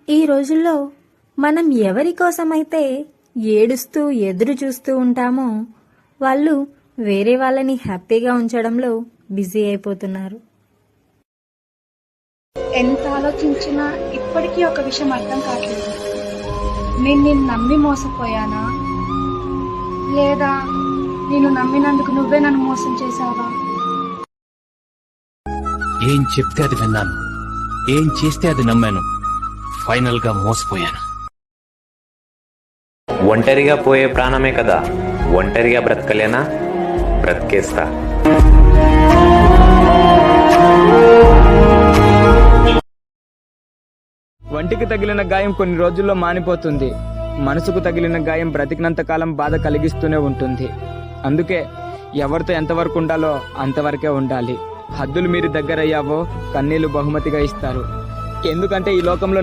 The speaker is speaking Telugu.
ఈ రోజుల్లో మనం ఎవరి కోసమైతే ఏడుస్తూ ఎదురు చూస్తూ ఉంటామో వాళ్ళు వేరే వాళ్ళని హ్యాపీగా ఉంచడంలో బిజీ అయిపోతున్నారు. ఎంత ఆలోచించినా ఇప్పటికీ ఒక విషయం అర్థం కావట్లేదు. నేను నిన్ను నమ్మి మోసపోయానా, లేదా నేను నమ్మినందుకు నువ్వే నన్ను మోసం చేశావా? ఏం చెప్తే అది విన్నాను, ఏం చేస్తే అది నమ్మాను. ఫైనల్ గా మోసపోయాను. ఒంటరిగా పోయే ప్రాణమే కదా, ఒంటరిగా బ్రతకలేనా? బ్రతికేస్తా. వంటికి తగిలిన గాయం కొన్ని రోజుల్లో మానిపోతుంది. మనసుకు తగిలిన గాయం బ్రతికినంత కాలం బాధ కలిగిస్తూనే ఉంటుంది. అందుకే ఎవరితో ఎంతవరకు ఉండాలో అంతవరకే ఉండాలి. హద్దులు మీరు దగ్గరయ్యావో కన్నీళ్లు బహుమతిగా ఇస్తారు. ఎందుకంటే ఈ లోకంలో